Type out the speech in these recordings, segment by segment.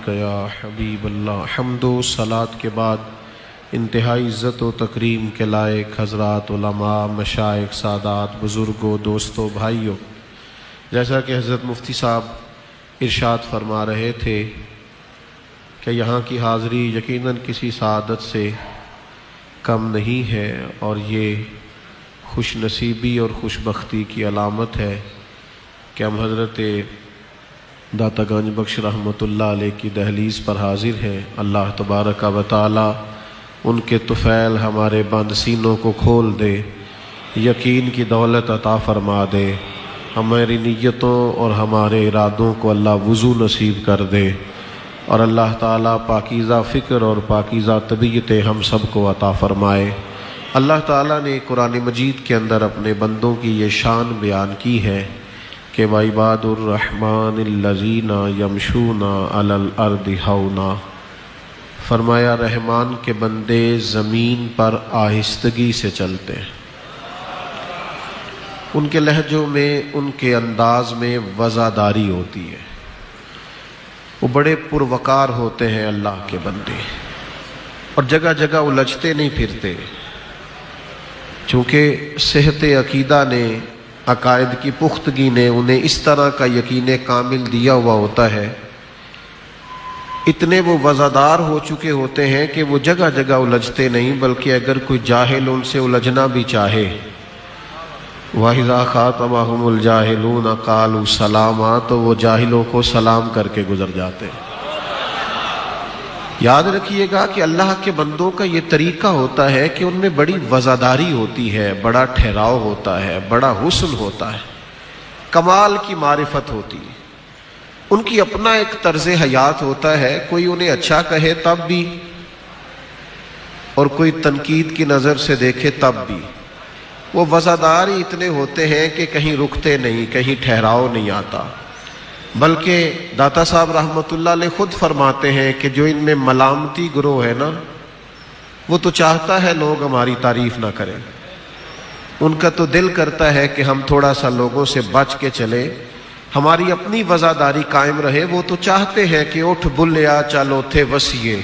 علیک یا حبیب اللہ۔ حمد و صلات کے بعد انتہائی عزت و تکریم کے لائق حضرات علماء، مشائخ، سادات، بزرگوں، دوستوں، بھائیوں، جیسا کہ حضرت مفتی صاحب ارشاد فرما رہے تھے کہ یہاں کی حاضری یقیناً کسی سعادت سے کم نہیں ہے، اور یہ خوش نصیبی اور خوش بختی کی علامت ہے کہ ہم حضرت داتا گنج بخش رحمۃ اللہ علیہ کی دہلیز پر حاضر ہیں۔ اللہ تبارک و تعالی ان کے طفیل ہمارے بند سینوں کو کھول دے، یقین کی دولت عطا فرما دے، ہماری نیتوں اور ہمارے ارادوں کو اللہ وضو نصیب کر دے، اور اللہ تعالیٰ پاکیزہ فکر اور پاکیزہ طبیعت ہم سب کو عطا فرمائے۔ اللہ تعالیٰ نے قرآن مجید کے اندر اپنے بندوں کی یہ شان بیان کی ہے کہ وَعِبَادُ الرَّحْمَنِ الَّذِينَ يَمْشُونَ عَلَى الْأَرْضِ هَوْنًا، فرمایا رحمان کے بندے زمین پر آہستگی سے چلتے ہیں۔ ان کے لہجوں میں، ان کے انداز میں وزاداری ہوتی ہے، وہ بڑے پروقار ہوتے ہیں اللہ کے بندے، اور جگہ جگہ الجھتے نہیں پھرتے، چونکہ صحت عقیدہ نے، عقائد کی پختگی نے انہیں اس طرح کا یقین کامل دیا ہوا ہوتا ہے، اتنے وہ وزادار ہو چکے ہوتے ہیں کہ وہ جگہ جگہ الجھتے نہیں، بلکہ اگر کوئی جاہل ان سے الجھنا بھی چاہے، وَإِذَا خَاطَبَهُمُ الْجَاهِلُونَ قَالُوا سَلَامًا، تو وہ جاہلوں کو سلام کر کے گزر جاتے ہیں۔ یاد رکھیے گا کہ اللہ کے بندوں کا یہ طریقہ ہوتا ہے کہ ان میں بڑی وزاداری ہوتی ہے، بڑا ٹھہراؤ ہوتا ہے، بڑا حسن ہوتا ہے، کمال کی معرفت ہوتی ہے، ان کی اپنا ایک طرز حیات ہوتا ہے، کوئی انہیں اچھا کہے تب بھی، اور کوئی تنقید کی نظر سے دیکھے تب بھی، وہ وزادار ہی اتنے ہوتے ہیں کہ کہیں رکتے نہیں، کہیں ٹھہراؤ نہیں آتا، بلکہ داتا صاحب رحمۃ اللہ علیہ خود فرماتے ہیں کہ جو ان میں ملامتی گروہ ہے نا، وہ تو چاہتا ہے لوگ ہماری تعریف نہ کریں، ان کا تو دل کرتا ہے کہ ہم تھوڑا سا لوگوں سے بچ کے چلے، ہماری اپنی وزاداری قائم رہے۔ وہ تو چاہتے ہیں کہ اٹھ بلیا چلو تھے وسیے،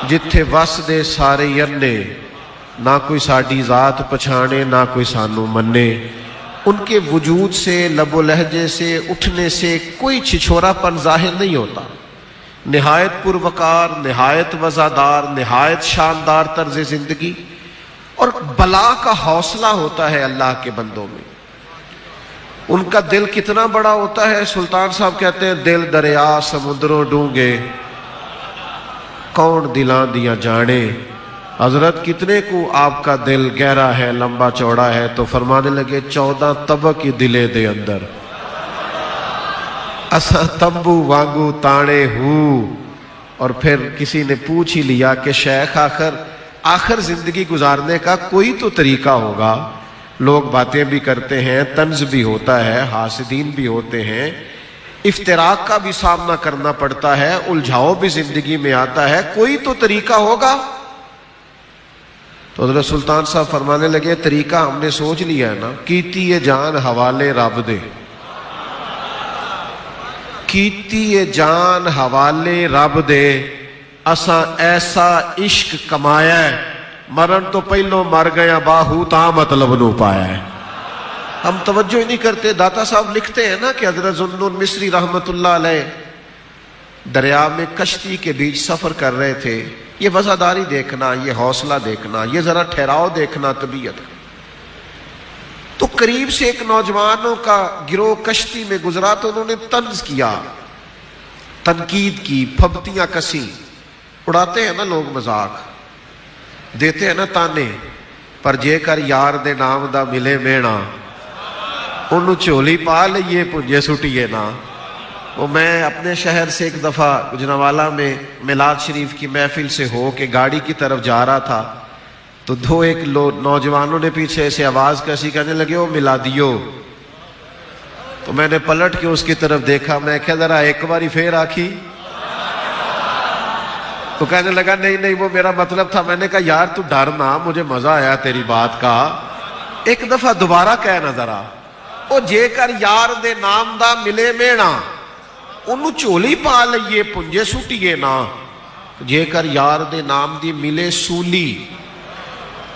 جتھے وس دے سارے ینے، نہ کوئی ساڈی ذات پچھانے نہ کوئی سانو منے۔ ان کے وجود سے، لب و لہجے سے، اٹھنے سے کوئی چھچھورا پن ظاہر نہیں ہوتا، نہایت پروقار، نہایت وزادار، نہایت شاندار طرز زندگی، اور بلا کا حوصلہ ہوتا ہے اللہ کے بندوں میں۔ ان کا دل کتنا بڑا ہوتا ہے، سلطان صاحب کہتے ہیں دل دریا سمندروں ڈونگے، کون دلاں دیاں جانے۔ حضرت کتنے کو آپ کا دل گہرا ہے، لمبا چوڑا ہے، تو فرمانے لگے 14 طبق کی دلے دے اندر اسا تمبو وانگو تانے ہوں۔ اور پھر کسی نے پوچھ ہی لیا کہ شیخ آخر زندگی گزارنے کا کوئی تو طریقہ ہوگا، لوگ باتیں بھی کرتے ہیں، طنز بھی ہوتا ہے، حاسدین بھی ہوتے ہیں، افتراق کا بھی سامنا کرنا پڑتا ہے، الجھاؤ بھی زندگی میں آتا ہے، کوئی تو طریقہ ہوگا۔ تو حضرت سلطان صاحب فرمانے لگے طریقہ ہم نے سوچ لیا ہے نا، کیتی یہ جان حوالے رب دے، کیتی یہ جان حوالے رب دے، اساں ایسا عشق کمایا ہے، مرن تو پہلو مر گیا باہو تا مطلب نو پایا ہے۔ ہم توجہ ہی نہیں کرتے۔ داتا صاحب لکھتے ہیں نا کہ حضرت ذوالنون مصری رحمۃ اللہ علیہ دریا میں کشتی کے بیچ سفر کر رہے تھے، یہ وزاداری دیکھنا، یہ حوصلہ دیکھنا، یہ ذرا ٹھہراؤ دیکھنا طبیعت کا، تو قریب سے ایک نوجوانوں کا گروہ کشتی میں گزرا تو انہوں نے طنز کیا، تنقید کی، پھبتیاں کسی، اڑاتے ہیں نا لوگ مذاق، دیتے ہیں نا تانے، پر جے کر یار دے نام دا ملے مینا، انہوں چولی پا لئیے پنجے سٹیے نا۔ وہ میں اپنے شہر سے ایک دفعہ گجرانوالہ میں میلاد شریف کی محفل سے ہو کے گاڑی کی طرف جا رہا تھا، تو ایک نوجوانوں نے پیچھے سے آواز کیسی کہنے لگے وہ میلادیو، تو میں نے پلٹ کے اس کی طرف دیکھا، میں کہا ذرا ایک باری پھر آکھی، تو کہنے لگا نہیں وہ میرا مطلب تھا۔ میں نے کہا یار تو ڈر نہ، مجھے مزہ آیا تیری بات کا، ایک دفعہ دوبارہ کہنا ذرا، او جے کر یار دے نام دا ملے مینا، ਉਹਨੂੰ ਝੋਲੀ ਪਾ ਲਈਏ ਪੁੰਜੇ ਸੁੱਟੀਏ ਨਾ, ਜੇਕਰ ਯਾਰ ਦੇ ਨਾਮ ਦੀ ਮਿਲੇ ਸੂਲੀ,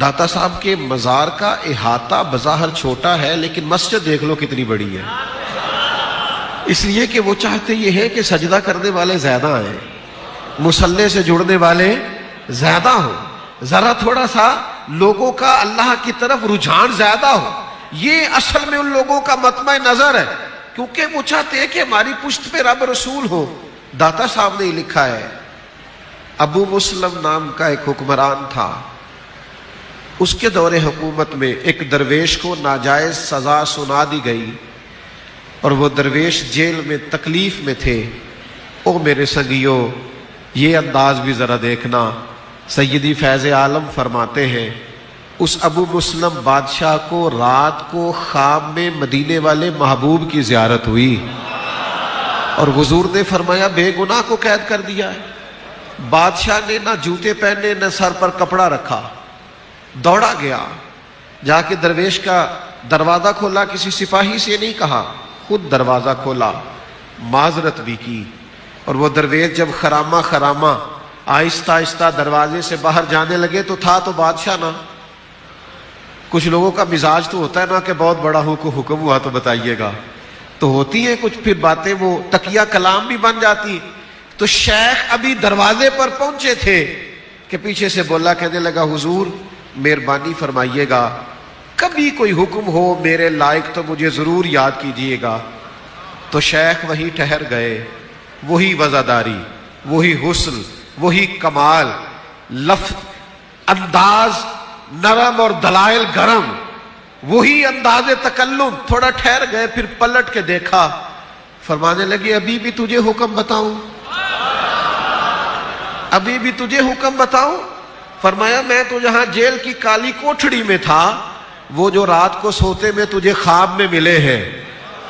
داتا صاحب کے مزار کا احاطہ بظاہر چھوٹا ہے لیکن مسجد دیکھ لو کتنی بڑی ہے، اس لیے کہ وہ چاہتے یہ ہے کہ سجدہ کرنے والے زیادہ آئیں، مصلی سے جڑنے والے زیادہ ہوں، ذرا تھوڑا سا لوگوں کا اللہ کی طرف رجحان زیادہ ہو. یہ اصل میں ان لوگوں کا مطمع نظر ہے، کیونکہ وہ چاہتے ہیں کہ ہماری پشت پہ رب رسول ہو. داتا صاحب نے لکھا ہے، ابو مسلم نام کا ایک حکمران تھا، اس کے دور حکومت میں ایک درویش کو ناجائز سزا سنا دی گئی اور وہ درویش جیل میں تکلیف میں تھے. او میرے سنگیو، یہ انداز بھی ذرا دیکھنا. سیدی فیض عالم فرماتے ہیں اس ابو مسلم بادشاہ کو رات کو خواب میں مدینے والے محبوب کی زیارت ہوئی اور حضور نے فرمایا بے گناہ کو قید کر دیا ہے. بادشاہ نے نہ جوتے پہنے نہ سر پر کپڑا رکھا، دوڑا گیا، جا کے درویش کا دروازہ کھولا، کسی سپاہی سے نہیں کہا، خود دروازہ کھولا، معذرت بھی کی. اور وہ درویش جب خرامہ آہستہ آہستہ دروازے سے باہر جانے لگے تو تھا تو بادشاہ نا. کچھ لوگوں کا مزاج تو ہوتا ہے نا کہ بہت بڑا حکم ہوا تو بتائیے گا، تو ہوتی ہیں کچھ پھر باتیں وہ تقیہ کلام بھی بن جاتی. تو شیخ ابھی دروازے پر پہنچے تھے کہ پیچھے سے بولا، کہنے لگا حضور مہربانی فرمائیے گا، کبھی کوئی حکم ہو میرے لائق تو مجھے ضرور یاد کیجیے گا. تو شیخ وہی ٹھہر گئے، وہی وزاداری، وہی حسن، وہی کمال، لفظ انداز نرم اور دلائل گرم، وہی انداز تکلم. تھوڑا ٹھہر گئے، پھر پلٹ کے دیکھا، فرمانے لگے ابھی بھی تجھے حکم بتاؤں، ابھی بھی تجھے حکم بتاؤں. فرمایا میں تو جہاں جیل کی کالی کوٹھڑی میں تھا، وہ جو رات کو سوتے میں تجھے خواب میں ملے ہیں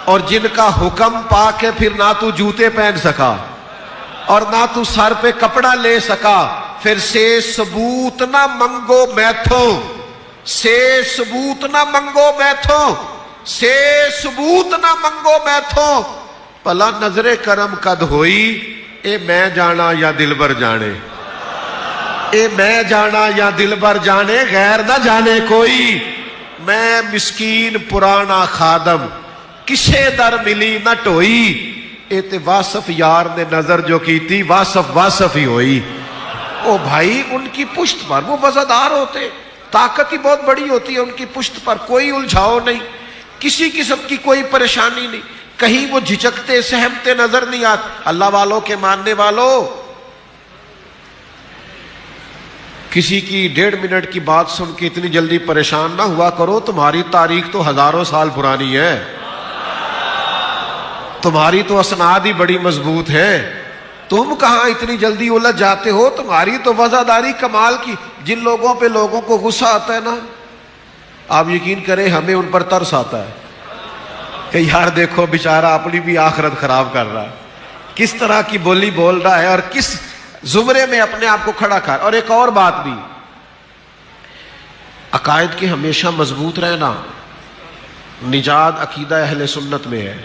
اور جن کا حکم پا کے پھر نہ تو جوتے پہن سکا اور نہ تو سر پہ کپڑا لے سکا، پھر سے ثبوت نہ منگو میتھوں، سے ثبوت نہ منگو میتھوں، سے ثبوت نہ منگو میتھوں. پلا نظر کرم کد ہوئی، اے میں جانا یا دلبر جانے، اے میں جانا یا دلبر جانے، غیر نہ جانے کوئی. میں مسکین پرانا خادم، کسے در ملی نہ ٹوئی. اے تے واصف یار نے نظر جو کی تھی، واصف ہی ہوئی. او بھائی ان کی پشت پر وہ وزادار ہوتے، طاقت ہی بہت بڑی ہوتی ہے ان کی پشت پر، کوئی الجھاؤ نہیں، کسی قسم کی کوئی پریشانی نہیں، کہیں وہ جھجکتے سہمتے نظر نہیں آتے. اللہ والوں کے ماننے والوں، کسی کی 1.5 منٹ کی بات سن کے اتنی جلدی پریشان نہ ہوا کرو. تمہاری تاریخ تو ہزاروں سال پرانی ہے، تمہاری تو اسناد ہی بڑی مضبوط ہے. تم کہاں اتنی جلدی الجھ جاتے ہو؟ تمہاری تو وزاداری کمال کی. جن لوگوں پہ لوگوں کو غصہ آتا ہے نا، آپ یقین کریں ہمیں ان پر ترس آتا ہے کہ یار دیکھو بیچارہ اپنی بھی آخرت خراب کر رہا ہے، کس طرح کی بولی بول رہا ہے اور کس زمرے میں اپنے آپ کو کھڑا کر. اور ایک اور بات بھی، عقائد کے ہمیشہ مضبوط رہنا، نجات عقیدہ اہل سنت میں ہے.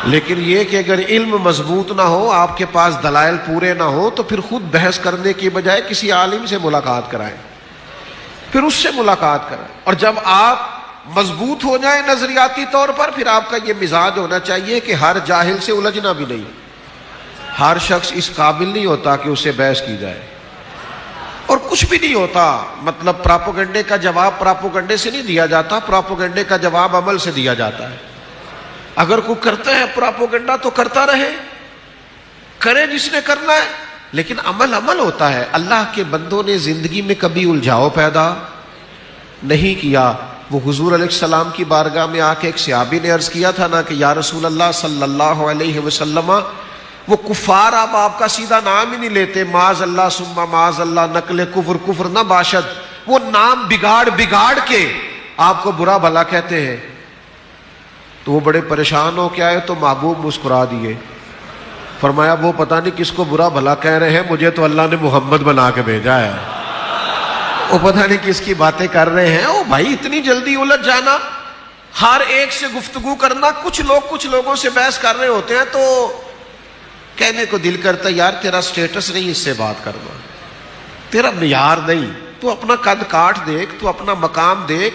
لیکن یہ کہ اگر علم مضبوط نہ ہو، آپ کے پاس دلائل پورے نہ ہو، تو پھر خود بحث کرنے کی بجائے کسی عالم سے ملاقات کرائیں، پھر اس سے ملاقات کرائیں. اور جب آپ مضبوط ہو جائیں نظریاتی طور پر، پھر آپ کا یہ مزاج ہونا چاہیے کہ ہر جاہل سے الجھنا بھی نہیں. ہر شخص اس قابل نہیں ہوتا کہ اس سے بحث کی جائے، اور کچھ بھی نہیں ہوتا. مطلب پراپوگنڈے کا جواب پراپوگنڈے سے نہیں دیا جاتا، پراپوگنڈے کا جواب عمل سے دیا جاتا ہے. اگر کوئی کرتا ہے پراپوگنڈا تو کرتا رہے، کرے جس نے کرنا ہے، لیکن عمل ہوتا ہے. اللہ کے بندوں نے زندگی میں کبھی الجھاؤ پیدا نہیں کیا. وہ حضور علیہ السلام کی بارگاہ میں آ کے ایک صحابی نے عرض کیا تھا نا کہ یا رسول اللہ صلی اللہ علیہ وسلم، وہ کفار آپ کا سیدھا نام ہی نہیں لیتے، معاذ اللہ ثم معاذ اللہ، نقل کفر نہ باشد، وہ نام بگاڑ کے آپ کو برا بھلا کہتے ہیں. تو وہ بڑے پریشان ہو کے آئے تو محبوب مسکرا دیے. فرمایا وہ پتہ نہیں کس کو برا بھلا کہہ رہے ہیں، مجھے تو اللہ نے محمد بنا کے بھیجا ہے. وہ پتہ نہیں کس کی باتیں کر رہے ہیں. او بھائی اتنی جلدی الجھ جانا، ہر ایک سے گفتگو کرنا. کچھ لوگوں سے بحث کر رہے ہوتے ہیں تو کہنے کو دل کرتا ہے یار تیرا سٹیٹس نہیں اس سے بات کرنا، تیرا معیار نہیں، تو تو اپنا قد کاٹ دیکھ، تو اپنا مقام دیکھ،